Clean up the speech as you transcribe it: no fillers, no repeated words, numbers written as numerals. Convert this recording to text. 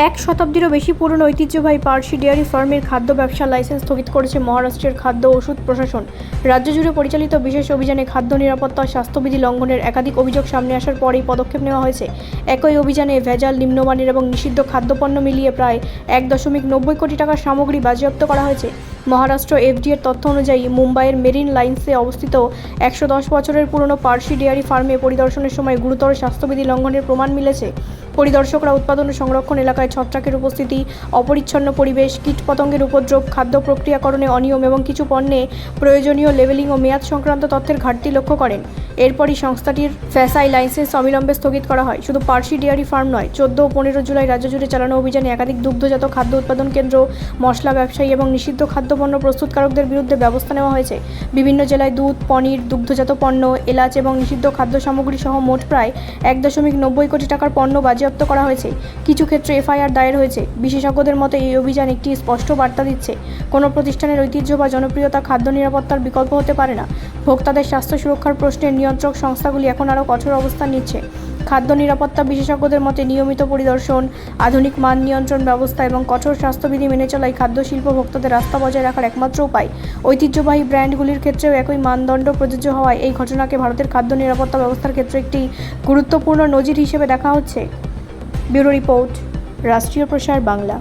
এক শতাব্দীরও বেশি পুরনো ঐতিহ্যবাহী পার্সি ডেয়ারি ফার্মের খাদ্য ব্যবসার লাইসেন্স স্থগিত করেছে মহারাষ্ট্রের খাদ্য ও ওষুধ প্রশাসন। রাজ্য জুড়ে পরিচালিত বিশেষ অভিযানে খাদ্য নিরাপত্তা ও স্বাস্থ্যবিধি লঙ্ঘনের একাধিক অভিযোগ সামনে আসার পরেই পদক্ষেপ নেওয়া হয়েছে। একই অভিযানে ভেজাল, নিম্নমানের এবং নিষিদ্ধ খাদ্যপণ্য মিলিয়ে প্রায় 1.90 কোটি টাকার সামগ্রী বাজেয়াপ্ত করা হয়েছে। মহারাষ্ট্র এফডিএর তথ্য অনুযায়ী মুম্বাইয়ের মেরিন লাইন্সে অবস্থিত 110 বছরের পুরনো পার্সি ডেয়ারি ফার্মে পরিদর্শনের সময় গুরুতর স্বাস্থ্যবিধি লঙ্ঘনের প্রমাণ মিলেছে। পরিদর্শকরা উৎপাদন ও সংরক্ষণ এলাকায় ছত্রাকের উপস্থিতি, অপরিচ্ছন্ন পরিবেশ, কীটপতঙ্গের উপদ্রব, খাদ্য প্রক্রিয়াকরণে অনিয়ম এবং কিছু পণ্যে প্রয়োজনীয় লেবেলিং ও মেয়াদ সংক্রান্ত তথ্যের ঘাটতি লক্ষ্য করেন। এরপরই সংস্থাটির ফ্যাসাই লাইসেন্স অবিলম্বে স্থগিত করা হয়। শুধু পার্সি ডেয়ারি ফার্ম নয়, 14 ও 15 জুলাই রাজ্য জুড়ে চালানো অভিযানে একাধিক দুগ্ধজাত খাদ্য উৎপাদন কেন্দ্র, মশলা ব্যবসায়ী এবং নিষিদ্ধ খাদ্যপণ্য প্রস্তুতকারকদের বিরুদ্ধে ব্যবস্থা নেওয়া হয়েছে। বিভিন্ন জেলায় দুধ, পনির, দুগ্ধজাত পণ্য, এলাচ এবং নিষিদ্ধ খাদ্য সামগ্রী সহ মোট প্রায় 1.90 কোটি টাকার পণ্য বাজেয়াপ্ত করা হয়েছে। কিছু ক্ষেত্রে এফআইআর দায়ের হয়েছে। বিশেষজ্ঞদের মতে এই অভিযান একটি স্পষ্ট বার্তা দিচ্ছে, কোনো প্রতিষ্ঠানের ঐতিহ্য বা জনপ্রিয়তা খাদ্য নিরাপত্তার বিকল্প হতে পারে না। ভোক্তাদের স্বাস্থ্য সুরক্ষার প্রশ্নে নিয়ন্ত্রক সংস্থাগুলি এখন আরও কঠোর অবস্থান নিচ্ছে। খাদ্য নিরাপত্তা বিশেষজ্ঞদের মতে নিয়মিত পরিদর্শন, আধুনিক মান নিয়ন্ত্রণ ব্যবস্থা এবং কঠোর স্বাস্থ্যবিধি মেনে চলাই খাদ্য শিল্প ভোক্তাদের আস্থা বজায় রাখার একমাত্র উপায়। ঐতিহ্যবাহী ব্র্যান্ডগুলির ক্ষেত্রেও একই মানদণ্ড প্রযোজ্য হওয়ায় এই ঘটনাকে ভারতের খাদ্য নিরাপত্তা ব্যবস্থার ক্ষেত্রে একটি গুরুত্বপূর্ণ নজির হিসেবে দেখা হচ্ছে। ব্যুরো রিপোর্ট, রাষ্ট্রীয় প্রসার বাংলা।